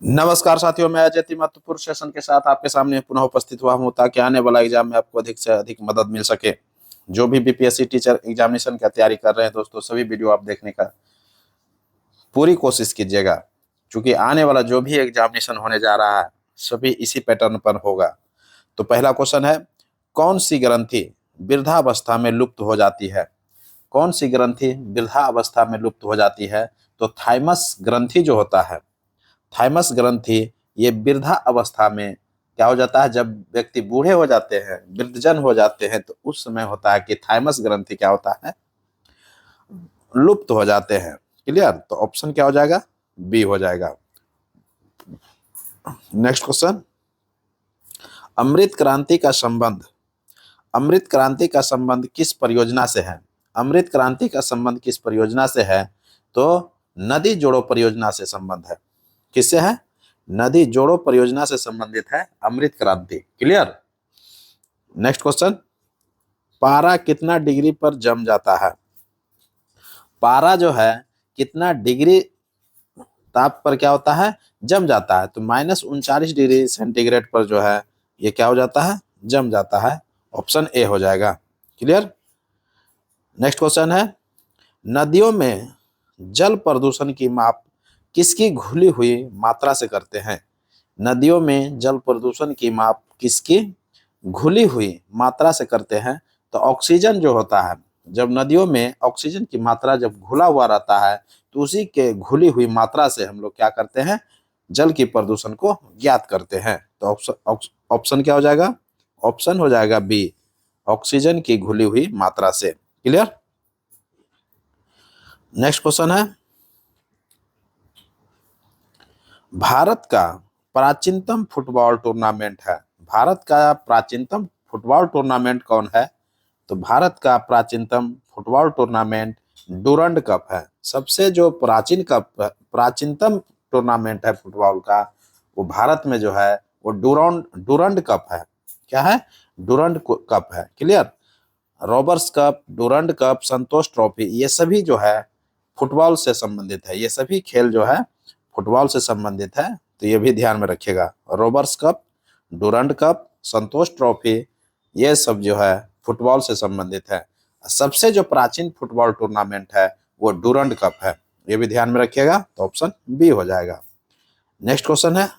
नमस्कार साथियों, मैं अजय महत्वपूर्ण सेशन के साथ आपके सामने पुनः उपस्थित हुआ हूं ताकि आने वाला एग्जाम में आपको अधिक से अधिक मदद मिल सके। जो भी बीपीएससी टीचर एग्जामिनेशन की तैयारी कर रहे हैं दोस्तों, सभी वीडियो आप देखने का पूरी कोशिश कीजिएगा, क्योंकि आने वाला जो भी एग्जामिनेशन होने जा रहा है सभी इसी पैटर्न पर होगा। तो पहला क्वेश्चन है, कौन सी ग्रंथि वृद्धावस्था में लुप्त हो जाती है? कौन सी ग्रंथि वृद्धावस्था में लुप्त हो जाती है? तो थाइमस ग्रंथि जो होता है, थाइमस ग्रंथि, ये वृद्धा अवस्था में क्या हो जाता है, जब व्यक्ति बूढ़े हो जाते हैं, वृद्धजन हो जाते हैं, तो उस समय होता है कि थाइमस ग्रंथि क्या होता है, लुप्त हो जाते हैं। क्लियर? तो ऑप्शन क्या हो जाएगा? बी हो जाएगा। नेक्स्ट क्वेश्चन, अमृत क्रांति का संबंध, अमृत क्रांति का संबंध किस परियोजना से है? अमृत क्रांति का संबंध किस परियोजना से है? तो नदी जोड़ो परियोजना से संबंध है। किससे है? नदी जोड़ो परियोजना से संबंधित है अमृत क्रांति। क्लियर? नेक्स्ट क्वेश्चन, पारा कितना डिग्री पर जम जाता है? पारा जो है कितना डिग्री ताप पर क्या होता है, जम जाता है? तो -39 डिग्री सेंटीग्रेड पर जो है ये क्या हो जाता है, जम जाता है। ऑप्शन ए हो जाएगा। क्लियर? नेक्स्ट क्वेश्चन है, नदियों में जल प्रदूषण की माप किसकी घुली हुई मात्रा से करते हैं? नदियों में जल प्रदूषण की माप किसकी घुली हुई मात्रा से करते हैं? तो ऑक्सीजन जो होता है, जब नदियों में ऑक्सीजन की मात्रा जब घुला हुआ रहता है तो उसी के घुली हुई मात्रा से हम लोग क्या करते हैं, जल की प्रदूषण को ज्ञात करते हैं। तो ऑप्शन क्या हो जाएगा? ऑप्शन हो जाएगा बी, ऑक्सीजन की घुली हुई मात्रा से। क्लियर? नेक्स्ट क्वेश्चन है, भारत का प्राचीनतम फुटबॉल टूर्नामेंट है। भारत का प्राचीनतम फुटबॉल टूर्नामेंट कौन है? तो भारत का प्राचीनतम फुटबॉल टूर्नामेंट डूरंड कप है। सबसे जो प्राचीनतम टूर्नामेंट है फुटबॉल का, वो भारत में जो है वो डूरंड कप है। क्या है? डूरंड कप है। Clear? Roberts cup, Durand cup, Santosh trophy, ये सभी जो है फुटबॉल से संबंधित है। ये सभी खेल जो है फुटबॉल से संबंधित है, तो ये भी ध्यान में रखिएगा। Roberts cup, Durand cup, Santosh trophy, ये सब जो है फुटबॉल से संबंधित है। सबसे जो प्राचीन फुटबॉल टूर्नामेंट है वो डूरंड कप है, ये भी ध्यान में रखिएगा। तो ऑप्शन बी हो जाएगा। नेक्स्ट क्वेश्चन है,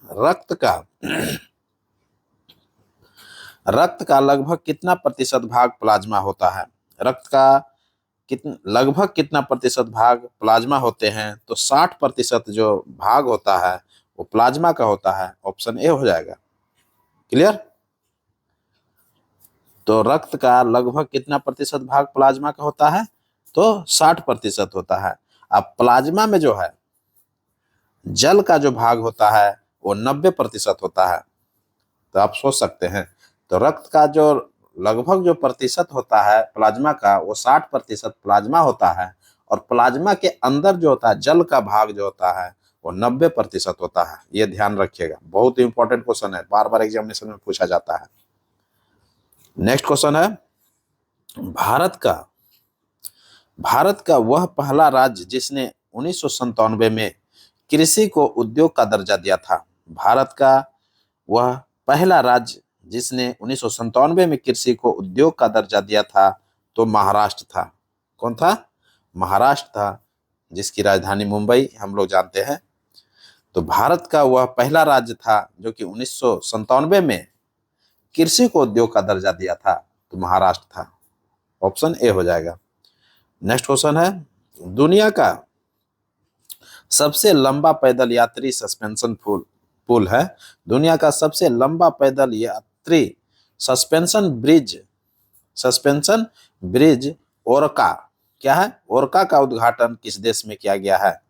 रक्त का लगभग कितना प्रतिशत भाग प्लाज्मा होता है? रक्त का लगभग कितना प्रतिशत भाग प्लाज्मा होते हैं? तो 60% जो भाग होता है वो प्लाज्मा का होता है। ऑप्शन ए हो जाएगा। क्लियर? तो रक्त का लगभग कितना प्रतिशत भाग प्लाज्मा का होता है? तो 60% होता है। अब प्लाज्मा में जो है जल का जो भाग होता है वो 90% होता है। तो आप सोच सकते हैं, तो रक्त का जो लगभग जो प्रतिशत होता है प्लाज्मा का, वो 60% प्लाज्मा होता है, और प्लाज्मा के अंदर जो होता है जल का भाग जो होता है वो 90% होता है। ये ध्यान रखिएगा, बहुत इंपॉर्टेंट क्वेश्चन है, बार बार एग्जामिनेशन में पूछा जाता है। नेक्स्ट क्वेश्चन है, भारत का वह पहला राज्य जिसने 1997 में कृषि को उद्योग का दर्जा दिया था। भारत का वह पहला राज्य जिसने 1997 में कृषि को उद्योग का दर्जा दिया था, तो महाराष्ट्र था। कौन था? महाराष्ट्र था, जिसकी राजधानी मुंबई हम लोग जानते हैं। तो भारत का वह पहला राज्य था जो कि 1997 में कृषि को उद्योग का दर्जा दिया था, तो महाराष्ट्र था। ऑप्शन ए हो जाएगा। नेक्स्ट क्वेश्चन है, दुनिया का सबसे लंबा पैदल यात्री सस्पेंशन पुल है। दुनिया का सबसे लंबा पैदल यात्री सस्पेंशन ब्रिज ओरका, क्या है? ओरका का उद्घाटन किस देश में किया गया है?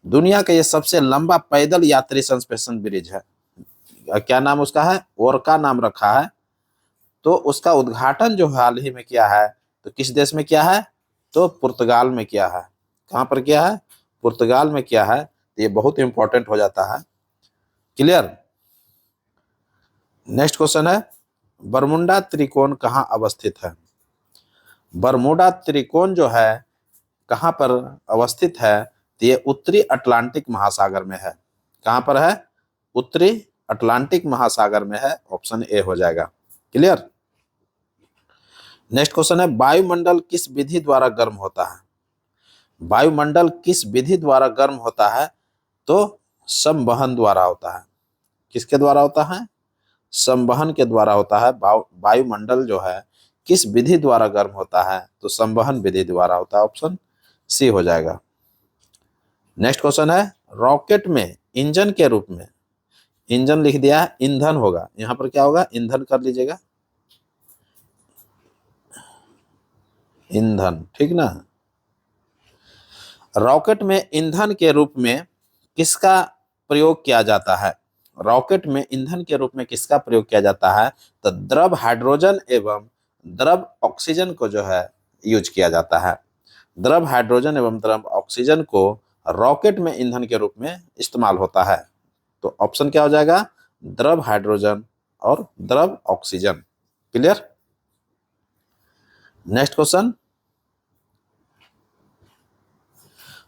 दुनिया का ये सबसे लंबा पैदल यात्री सस्पेंशन ब्रिज है। क्या नाम उसका है? ओरका नाम रखा है। तो उसका उद्घाटन जो हाल ही में किया है, तो किस देश में किया है? तो पुर्तगाल में किया है। कहां पर किया है? पुर्तगाल में किया है। तो ये बहुत इंपॉर्टेंट हो जाता है। क्लियर? नेक्स्ट क्वेश्चन है, बरमुंडा त्रिकोण कहां अवस्थित है? बरमुडा त्रिकोण जो है कहां पर अवस्थित है? तो ये उत्तरी अटलांटिक महासागर में है। कहां पर है? उत्तरी अटलांटिक महासागर में है, ऑप्शन ए हो जाएगा। क्लियर। नेक्स्ट क्वेश्चन है, वायुमंडल किस विधि द्वारा गर्म होता है? वायुमंडल किस विधि द्वारा गर्म होता है? तो संवहन द्वारा होता है। किसके द्वारा होता है? संवहन के द्वारा होता है। वायुमंडल जो है किस विधि द्वारा गर्म होता है? तो संवहन विधि द्वारा होता है, ऑप्शन सी हो जाएगा। नेक्स्ट क्वेश्चन है, रॉकेट में इंजन के रूप में, इंजन लिख दिया है, ईंधन होगा, यहां पर क्या होगा? ईंधन कर लीजिएगा, ईंधन, ठीक ना। रॉकेट में ईंधन के रूप में किसका प्रयोग किया जाता है? रॉकेट में ईंधन के रूप में किसका प्रयोग किया जाता है? तो द्रव हाइड्रोजन एवं द्रव ऑक्सीजन को जो है यूज किया जाता है। द्रव हाइड्रोजन एवं द्रव ऑक्सीजन को रॉकेट में ईंधन के रूप में इस्तेमाल होता है। तो ऑप्शन क्या हो जाएगा? द्रव हाइड्रोजन और द्रव oxygen. Clear. Next question,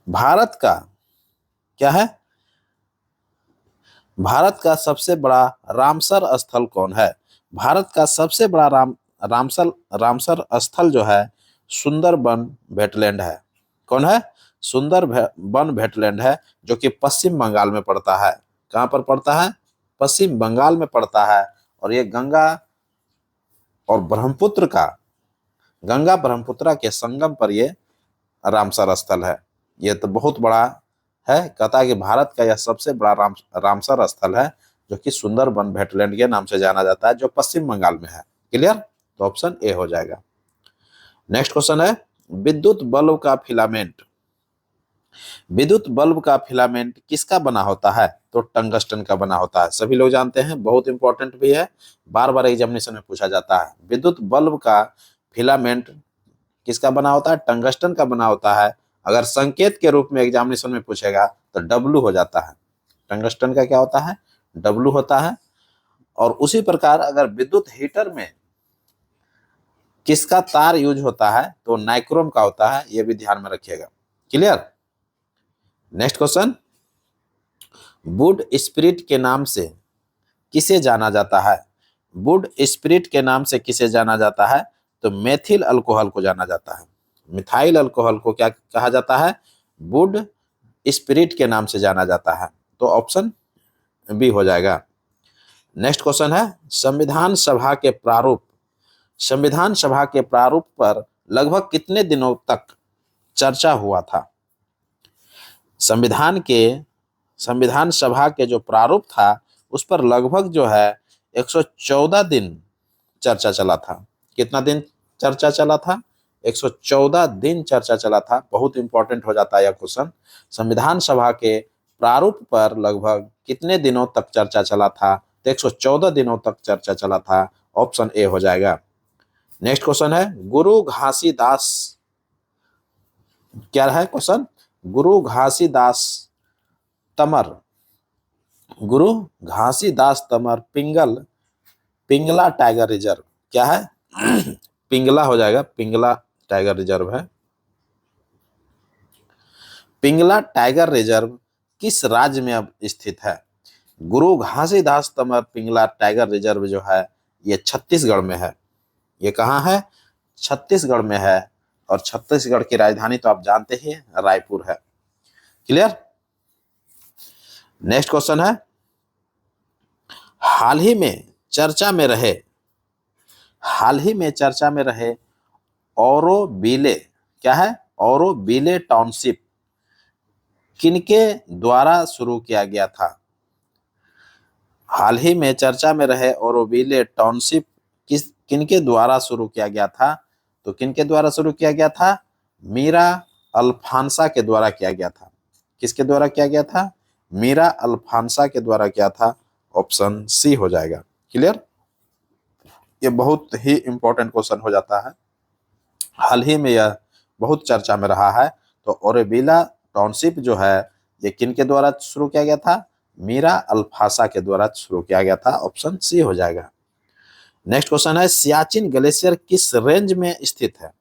Bharat का क्या है? भारत का सबसे बड़ा रामसर स्थल कौन है? भारत का सबसे बड़ा रामसर स्थल जो है सुंदरबन वेटलैंड है। कौन है? सुंदरबन वेटलैंड है, जो कि पश्चिम बंगाल में पड़ता है। कहां पर पड़ता है? पश्चिम बंगाल में पड़ता है। और ये गंगा ब्रह्मपुत्र के संगम पर ये रामसर स्थल है। ये तो बहुत बड़ा है, कहता है कि भारत का यह सबसे बड़ा रामसर स्थल है, जो कि सुंदरबन वेटलैंड के नाम से जाना जाता है, जो पश्चिम बंगाल में है। क्लियर। तो ऑप्शन ए हो जाएगा। नेक्स्ट क्वेश्चन है, विद्युत बल्ब का फिलामेंट, विद्युत बल्ब का फिलामेंट किसका बना होता है? तो टंगस्टन का बना होता है। सभी लोग जानते हैं, बहुत इंपॉर्टेंट भी है, बार बार एग्जामिनेशन में पूछा जाता है। विद्युत बल्ब का फिलामेंट किसका बना होता है? टंगस्टन का बना होता है। अगर संकेत के रूप में एग्जामिनेशन में पूछेगा तो डब्लू हो जाता है। टंगस्टन का क्या होता है? डब्लू होता है। और उसी प्रकार अगर विद्युत हीटर में किसका तार यूज होता है? तो नाइक्रोम का होता है, यह भी ध्यान में रखिएगा। Clear. Next question, would spirit के नाम से किसे जाना जाता है? वुड स्पिरिट के नाम से किसे जाना जाता है? तो मेथिल अल्कोहल को जाना जाता है। मिथाइल अल्कोहल को क्या कहा जाता है? वुड स्पिरिट के नाम से जाना जाता है। तो ऑप्शन बी हो जाएगा। नेक्स्ट क्वेश्चन है, संविधान सभा के प्रारूप पर लगभग कितने दिनों तक चर्चा हुआ था? संविधान सभा के जो प्रारूप था उस पर लगभग जो है 114 दिन चर्चा चला था। कितना दिन चर्चा चला था? 114 दिन चर्चा चला था। बहुत इंपॉर्टेंट हो जाता है यह क्वेश्चन। संविधान सभा के प्रारूप पर लगभग कितने दिनों तक चर्चा चला था? तो 114 दिनों तक चर्चा चला था। ऑप्शन ए हो जाएगा। नेक्स्ट क्वेश्चन है, गुरु घासीदास, क्या है क्वेश्चन? गुरु घासीदास तमर पिंगला टाइगर रिजर्व क्या है? पिंगला हो जाएगा, पिंगला टाइगर रिजर्व है। पिंगला टाइगर रिजर्व किस राज्य में अब स्थित है? गुरु घासीदास तमर पिंगला टाइगर रिजर्व जो है ये छत्तीसगढ़ में है। ये कहाँ है? छत्तीसगढ़ में है। और छत्तीसगढ़ की राजधानी तो आप जानते ही हैं, रायपुर है। क्लियर। नेक्स्ट क्वेश्चन है, हाल ही में चर्चा में रहे औरोविले, क्या है? औरोविले टाउनशिप किनके द्वारा शुरू किया गया था? हाल ही में चर्चा में रहे औरोविले टाउनशिप किनके द्वारा शुरू किया गया था? तो किनके द्वारा शुरू किया गया था? मीरा अल्फांसा के द्वारा किया गया था। किसके द्वारा किया गया था? मीरा अल्फांसा के द्वारा किया था। ऑप्शन सी हो जाएगा। क्लियर। ये बहुत ही इंपॉर्टेंट क्वेश्चन हो जाता है। हाल ही में यह बहुत चर्चा में रहा है। तो औरोविला टाउनशिप जो है ये किनके द्वारा शुरू किया गया था? मीरा अल्फांसा के द्वारा शुरू किया गया था। ऑप्शन सी हो जाएगा। नेक्स्ट क्वेश्चन है, सियाचिन ग्लेशियर किस रेंज में स्थित है?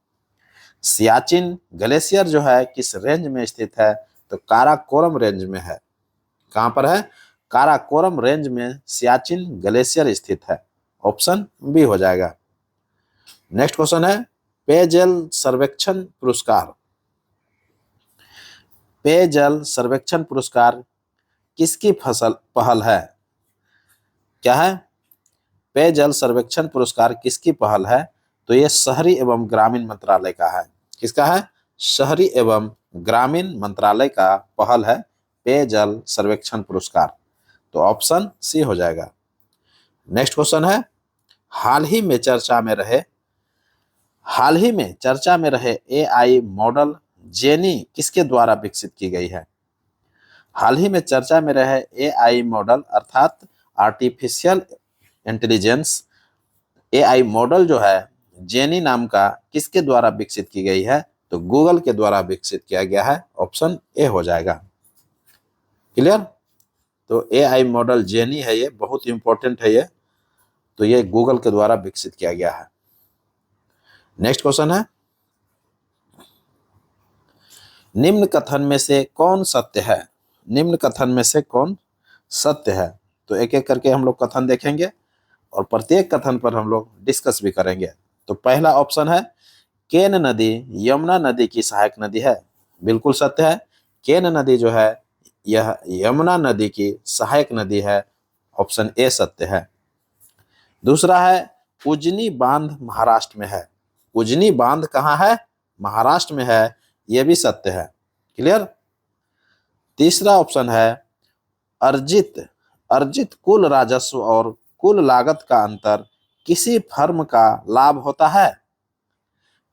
सियाचिन ग्लेशियर जो है किस रेंज में स्थित है? तो काराकोरम रेंज में है। कहां पर है? काराकोरम रेंज में सियाचिन ग्लेशियर स्थित है? ऑप्शन बी हो जाएगा। नेक्स्ट क्वेश्चन है पेयजल सर्वेक्षण पुरस्कार। पेयजल सर्वेक्षण पुरस्कार किसकी पहल है? क्या है? पेयजल सर्वेक्षण पुरस्कार किसकी पहल है? तो ये शहरी एवं ग्रामीण मंत्रालय का है। किसका है? शहरी एवं ग्रामीण मंत्रालय का पहल है पेयजल सर्वेक्षण पुरस्कार। तो ऑप्शन सी हो जाएगा। नेक्स्ट क्वेश्चन है हाल ही में चर्चा में रहे एआई मॉडल जेनी किसके द्वारा विकसित की गई है? हाल ही में चर्चा में रहे एआई मॉडल अर्थात आर्टिफिशियल इंटेलिजेंस एआई मॉडल जो है जेनी नाम का किसके द्वारा विकसित की गई है? तो गूगल के द्वारा विकसित किया गया है। ऑप्शन ए हो जाएगा। क्लियर? तो एआई मॉडल जेनी है, ये बहुत इंपॉर्टेंट है ये। तो ये गूगल के द्वारा विकसित किया गया है। नेक्स्ट क्वेश्चन है निम्न कथन में से कौन सत्य है? निम्न कथन में से कौन सत्य है? तो एक एक करके हम लोग कथन देखेंगे और प्रत्येक कथन पर हम लोग डिस्कस भी करेंगे। तो पहला ऑप्शन है केन नदी यमुना नदी की सहायक नदी है। बिल्कुल सत्य है। केन नदी जो है यह यमुना नदी की सहायक नदी है। ऑप्शन ए सत्य है। दूसरा है उजनी बांध महाराष्ट्र में है। उजनी बांध कहाँ है? महाराष्ट्र में है। यह भी सत्य है। क्लियर? तीसरा ऑप्शन है अर्जित कुल राजस्व और कुल लागत का अंतर किसी फर्म का लाभ होता है।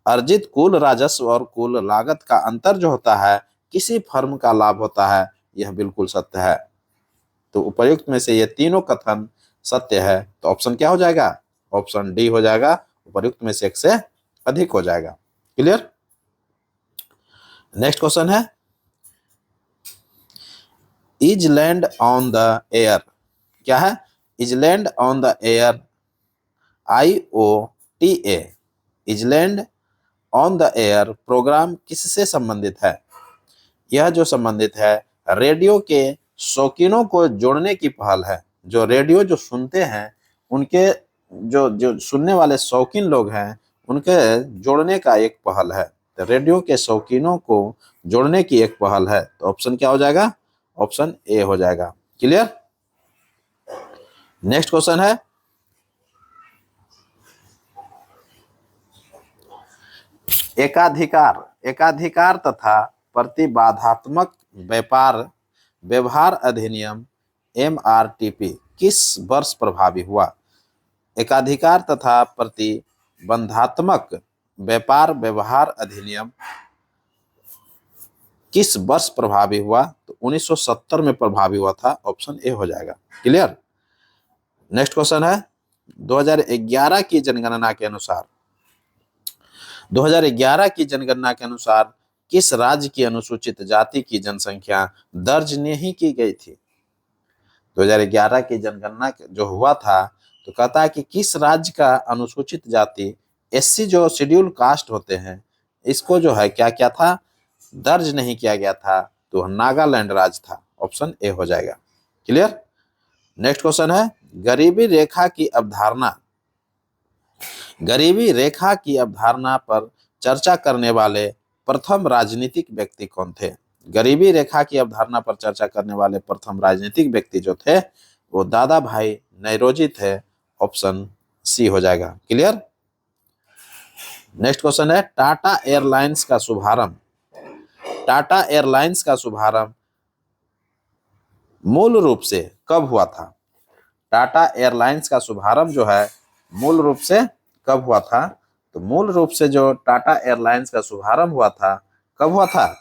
अर्जित कुल राजस्व और कुल लागत का अंतर जो होता है किसी फर्म का लाभ होता है। यह बिल्कुल सत्य है। तो उपर्युक्त में से ये तीनों कथन सत्य है। तो ऑप्शन क्या हो जाएगा? ऑप्शन डी हो जाएगा। उपर्युक्त में से एक से अधिक हो जाएगा। क्लियर? नेक्स्ट क्वेश्चन है island on the air. क्या है? Island on the air IOTA island on the air program किससे संबंधित है? यह जो संबंधित है रेडियो के शौकीनों को जोड़ने की पहल है। जो रेडियो जो सुनते हैं उनके जो सुनने वाले शौकीन लोग हैं उनके जोड़ने का एक पहल है। तो रेडियो के शौकीनों को जोड़ने की एक पहल है। तो ऑप्शन क्या हो जाएगा? ऑप्शन ए हो जाएगा। क्लियर? नेक्स्ट क्वेश्चन है एकाधिकार तथा प्रतिबाधात्मक व्यवहार अधिनियम MRTP किस वर्ष प्रभावी हुआ? एकाधिकार तथा प्रतिबंधात्मक व्यवहार अधिनियम किस वर्ष प्रभावी हुआ? तो 1970 में प्रभावी हुआ था। ऑप्शन ए हो जाएगा। क्लियर? नेक्स्ट क्वेश्चन है 2011 की जनगणना के अनुसार 2011 की जनगणना के अनुसार किस राज्य की अनुसूचित जाति की जनसंख्या दर्ज नहीं की गई थी? 2011 की जनगणना जो हुआ था तो कहता है कि किस राज्य का अनुसूचित जाति SC जो शेड्यूल कास्ट होते हैं इसको जो है क्या क्या था? दर्ज नहीं किया गया था। तो नागालैंड राज्य था। ऑप्शन ए हो जाएगा। क्लियर? नेक्स्ट क्वेश्चन है गरीबी रेखा की अवधारणा पर चर्चा करने वाले प्रथम राजनीतिक व्यक्ति कौन थे? गरीबी रेखा की अवधारणा पर चर्चा करने वाले प्रथम राजनीतिक व्यक्ति जो थे वो दादा भाई नौरोजी थे। ऑप्शन सी हो जाएगा। क्लियर? नेक्स्ट क्वेश्चन है टाटा एयरलाइंस का शुभारंभ मूल रूप से कब हुआ था? टाटा एयरलाइंस का शुभारंभ जो है मूल रूप से कब हुआ था? तो मूल रूप से जो टाटा एयरलाइंस का शुभारंभ हुआ था कब हुआ था?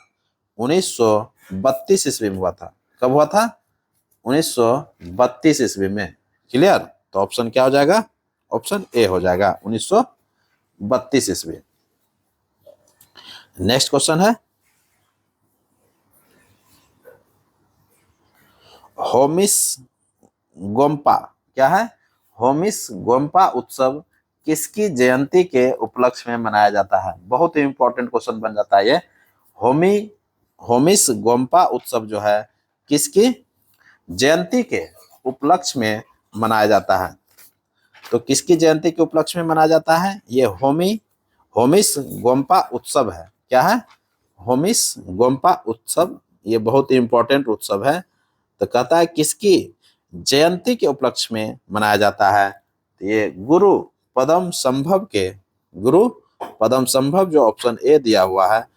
1932 ईस्वी में हुआ था। कब हुआ था? 1932 ईस्वी में। क्लियर? तो ऑप्शन क्या हो जाएगा? ऑप्शन ए हो जाएगा 1932 ईस्वी। नेक्स्ट क्वेश्चन है होमिस गोम्पा। क्या है? होमिस गोम्पा उत्सव किसकी जयंती के उपलक्ष्य में मनाया जाता है? बहुत ही इंपॉर्टेंट क्वेश्चन बन जाता है ये। होमिस गोम्पा उत्सव जो है किसकी जयंती के उपलक्ष्य में मनाया जाता है। तो किसकी जयंती के उपलक्ष्य में मनाया जाता है? ये होमिस गोम्पा उत्सव है। क्या है? होमिस गोम्पा उत्सव। ये बहुत ही इंपॉर्टेंट उत्सव है। तो कहता है किसकी जयंती के उपलक्ष्य में मनाया जाता है? तो ये गुरु पदम संभव जो ऑप्शन ए दिया हुआ है,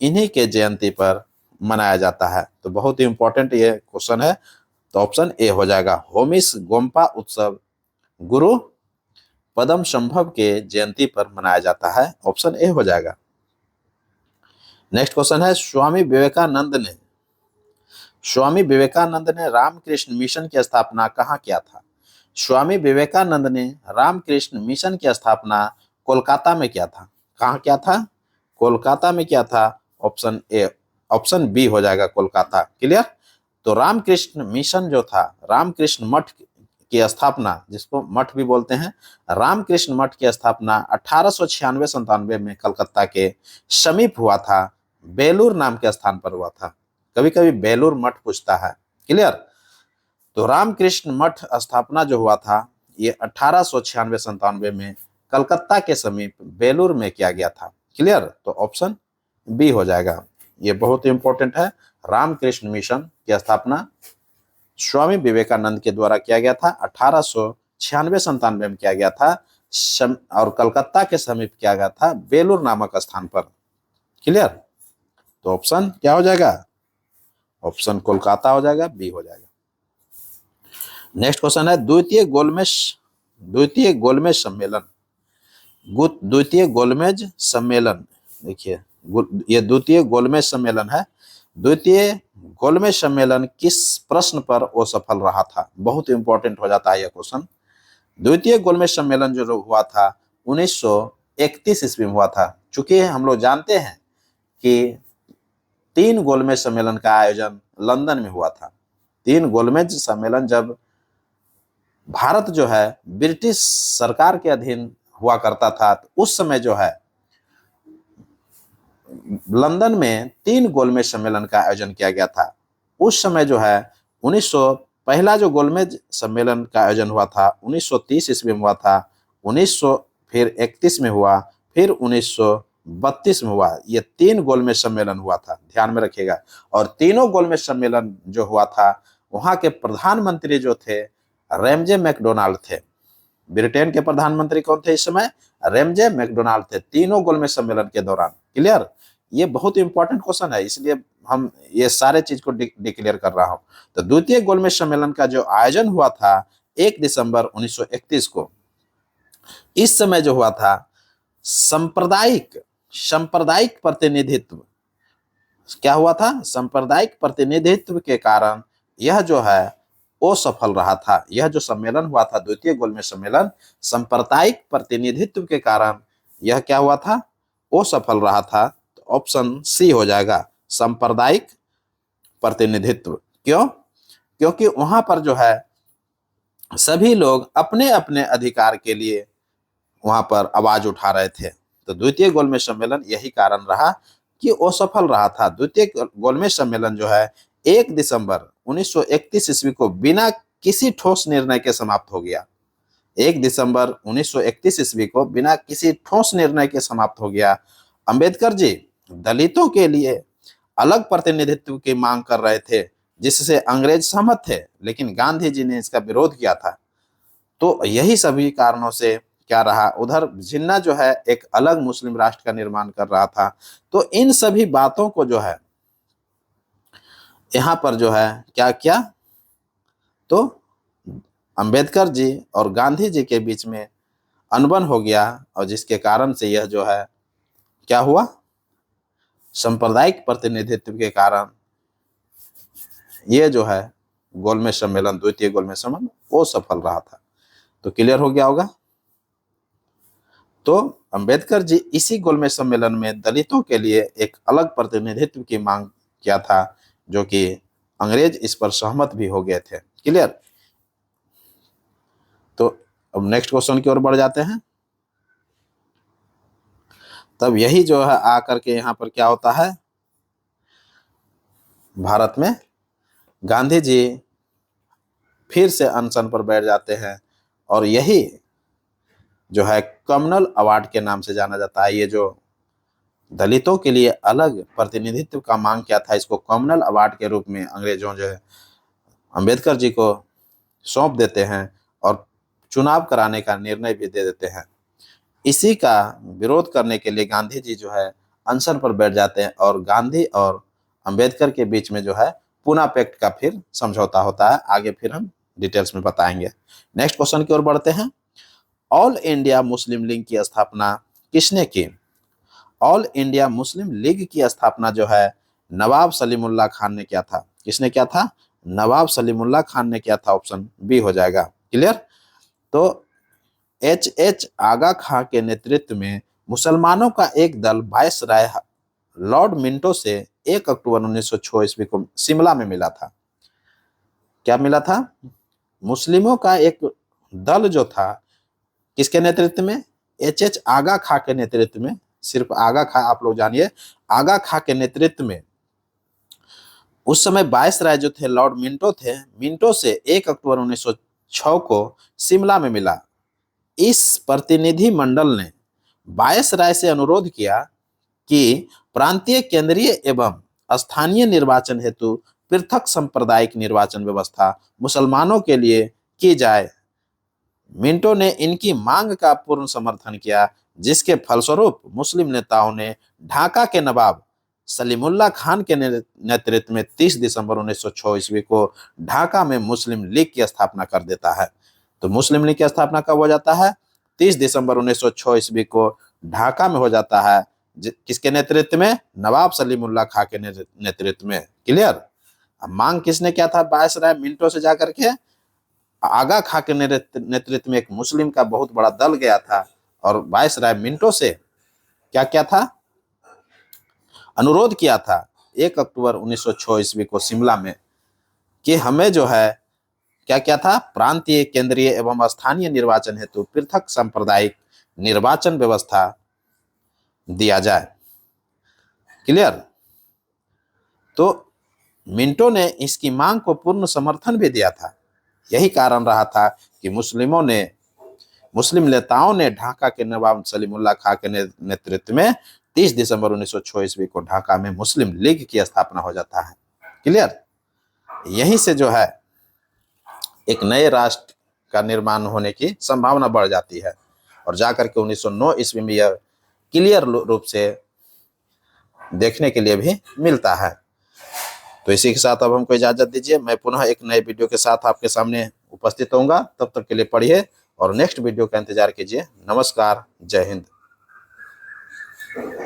इन्हीं के जयंती पर मनाया जाता है। तो बहुत ही इंपॉर्टेंट ये क्वेश्चन है। तो ऑप्शन ए हो जाएगा, होमिस गोम्पा उत्सव गुरु पदम संभव के जयंती पर मनाया जाता है। ऑप्शन ए हो जाएगा। नेक्स्ट क्वेश्चन है, स्वामी विवेकानंद ने रामकृष्ण मिशन की स्थापना कहाँ किया था? स्वामी विवेकानंद ने रामकृष्ण मिशन की स्थापना कोलकाता में किया था। कहाँ किया था? कोलकाता में किया था। ऑप्शन बी हो जाएगा, कोलकाता। क्लियर? तो रामकृष्ण मिशन जो था, रामकृष्ण मठ की स्थापना, जिसको मठ भी बोलते हैं, रामकृष्ण मठ की स्थापना 1896-97 में कलकत्ता के समीप हुआ था। बेलूर नाम के स्थान पर हुआ था। कभी कभी बेलूर मठ पूछता है। क्लियर? तो रामकृष्ण मठ स्थापना जो हुआ था, ये 1896-97 में कलकत्ता के समीप बेलूर में किया गया था। क्लियर? तो ऑप्शन बी हो जाएगा। ये बहुत इंपॉर्टेंट है। रामकृष्ण मिशन की स्थापना स्वामी विवेकानंद के द्वारा किया गया था, 1896-97 में किया गया था, और कलकत्ता के समीप किया गया था, बेलूर नामक स्थान पर। क्लियर? तो ऑप्शन क्या हो जाएगा? ऑप्शन कोलकाता हो जाएगा, बी हो जाएगा। नेक्स्ट क्वेश्चन है, द्वितीय गोलमेज सम्मेलन। देखिए, ये द्वितीय गोलमेज सम्मेलन है। द्वितीय गोलमेज सम्मेलन किस प्रश्न पर असफल रहा था? बहुत इंपॉर्टेंट हो जाता है यह क्वेश्चन। द्वितीय गोलमेज सम्मेलन जो हुआ था 1931 ईस्वी में हुआ था। चूंकि हम लोग जानते हैं कि 3 गोलमेज सम्मेलन का आयोजन लंदन में हुआ था। 3 गोलमेज सम्मेलन जब भारत जो है ब्रिटिश सरकार के अधीन हुआ करता था, तो उस समय जो है लंदन में 3 गोलमेज सम्मेलन का आयोजन किया गया था। उस समय जो है पहला जो गोलमेज सम्मेलन का आयोजन हुआ था 1930 ईस्वी में हुआ था, 1931 में हुआ, फिर 1932 में हुआ। ये 3 गोलमेज सम्मेलन हुआ था, ध्यान में रखिएगा। और तीनों गोलमेज सम्मेलन जो हुआ था, वहां के प्रधानमंत्री जो थे रैमजे मैकडोनाल्ड थे। ब्रिटेन के प्रधानमंत्री कौन थे इस समय? रैमजे मैकडोनाल्ड थे, तीनों गोलमेज सम्मेलन के दौरान। क्लियर? ये बहुत इंपॉर्टेंट क्वेश्चन है, इसलिए हम ये सारे चीज को डिक्लेयर कर रहा हूं। तो द्वितीय गोलमेज सम्मेलन का जो आयोजन हुआ था 1 दिसंबर 1931 को, इस समय जो हुआ था सांप्रदायिक प्रतिनिधित्व, क्या हुआ था? सांप्रदायिक प्रतिनिधित्व के कारण यह जो है वो सफल रहा था। यह जो सम्मेलन हुआ था द्वितीय गोलमेज सम्मेलन, सांप्रदायिक प्रतिनिधित्व के कारण यह क्या हुआ था? वो सफल रहा था। तो ऑप्शन सी हो जाएगा, सांप्रदायिक प्रतिनिधित्व। क्यों? क्योंकि वहां पर जो है सभी लोग अपने अपने अधिकार के लिए वहां पर आवाज उठा रहे थे। तो द्वितीय गोलमेज सम्मेलन यही कारण रहा कि वो सफल रहा था। द्वितीय गोलमेज सम्मेलन जो है 1 दिसंबर 1931 ईस्वी को बिना किसी ठोस निर्णय के समाप्त हो गया। 1 दिसंबर 1931 ईस्वी को बिना किसी ठोस निर्णय के समाप्त हो गया। अंबेडकर जी दलितों के लिए अलग प्रतिनिधित्व की मांग कर रहे थे, जिससे अंग्रेज सहमत थे, लेकिन गांधी जी ने इसका विरोध किया था। तो यही सभी कारणों से क्या रहा, उधर जिन्ना जो है एक अलग मुस्लिम राष्ट्र का निर्माण कर रहा था। तो इन सभी बातों को जो है यहाँ पर जो है क्या किया, तो अंबेडकर जी और गांधी जी के बीच में अनबन हो गया, और जिसके कारण से यह जो है क्या हुआ, सांप्रदायिक प्रतिनिधित्व के कारण ये जो है गोलमेज सम्मेलन, द्वितीय गोलमेज सम्मेलन वो सफल रहा था। तो क्लियर हो गया होगा। तो अंबेडकर जी इसी गोलमेज सम्मेलन में दलितों के लिए एक अलग प्रतिनिधित्व की मांग किया था, जो कि अंग्रेज इस पर सहमत भी हो गए थे। क्लियर? तो अब नेक्स्ट क्वेश्चन की ओर बढ़ जाते हैं। तब यही जो है आकर के यहाँ पर क्या होता है, भारत में गांधी जी फिर से अनशन पर बैठ जाते हैं। और यही जो है कम्युनल अवार्ड के नाम से जाना जाता है। ये जो दलितों के लिए अलग प्रतिनिधित्व का मांग किया था, इसको कम्युनल अवार्ड के रूप में अंग्रेजों जो है अंबेडकर जी को सौंप देते हैं और चुनाव कराने का निर्णय भी दे देते हैं। इसी का विरोध करने के लिए गांधी जी जो है अनशन पर बैठ जाते हैं और गांधी और अंबेडकर के बीच में जो है पूना पैक्ट का फिर समझौता होता है। आगे फिर हम डिटेल्स में बताएंगे। नेक्स्ट क्वेश्चन की ओर बढ़ते हैं। ऑल इंडिया मुस्लिम लीग की स्थापना किसने की? ऑल इंडिया मुस्लिम लीग की स्थापना जो है नवाब सलीमुल्लाह खान ने किया था। किसने किया था? नवाब सलीमुल्लाह खान ने किया था। ऑप्शन बी हो जाएगा। क्लियर? तो एच आगा खां के नेतृत्व में मुसलमानों का एक दल वायसराय लॉर्ड मिंटो से 1 अक्टूबर 1906 ईस्वी को शिमला में मिला था। क्या मिला था? मुस्लिमों का एक दल जो था, किसके नेतृत्व में? एच आगा खां के नेतृत्व में। सिर्फ आगा खां आप लोग जानिए, आगा खां के नेतृत्व में उस समय वायसराय जो थे लॉर्ड मिंटो थे, मिंटो से 1 अक्टूबर 1906 को शिमला में मिला। इस प्रतिनिधि मंडल ने वायसराय से अनुरोध किया कि प्रांतीय, केंद्रीय एवं स्थानीय निर्वाचन हेतु पृथक सांप्रदायिक निर्वाचन व्यवस्था मुसलमानों के लिए की जाए। मिंटो ने इनकी मांग का पूर्ण समर्थन किया, जिसके फलस्वरूप मुस्लिम नेताओं ने ढाका के नवाब सलीमुल्लाह खान के नेतृत्व में 30 दिसंबर 1906 ईस्वी को ढाका में मुस्लिम लीग की स्थापना कर देता है। तो मुस्लिम लीग की स्थापना कब हो जाता है? 30 दिसंबर 1906 ईस्वी को ढाका में हो जाता है। किसके नेतृत्व में? नवाब सलीमुल्लाह खां के नेतृत्व में। क्लियर? अब मांग किसने किया था? वायसराय मिंटो से जाकर के आगा खां के नेतृत्व में एक मुस्लिम का बहुत बड़ा दल गया था और वायसराय मिंटो से क्या किया था? अनुरोध किया था 1 अक्टूबर 1906 ईस्वी को शिमला में कि हमें जो है क्या क्या था? प्रांतीय, केंद्रीय एवं स्थानीय निर्वाचन हेतु पृथक सांप्रदायिक निर्वाचन व्यवस्था दिया जाए। क्लियर? तो मिंटो ने इसकी मांग को पूर्ण समर्थन भी दिया था। यही कारण रहा था कि मुस्लिम नेताओं ने ढाका के नवाब सलीमुल्लाह खां के नेतृत्व में 30 दिसंबर 1906 ईस्वी को ढाका में मुस्लिम लीग की स्थापना हो जाता है। क्लियर? यहीं से जो है एक नए राष्ट्र का निर्माण होने की संभावना बढ़ जाती है और जाकर के 1909 ईस्वी में यह क्लियर रूप से देखने के लिए भी मिलता है। तो इसी के साथ अब हमको इजाजत दीजिए। मैं पुनः एक नए वीडियो के साथ आपके सामने उपस्थित होऊंगा। तब तक के लिए पढ़िए और नेक्स्ट वीडियो का इंतजार कीजिए। नमस्कार, जय हिंद।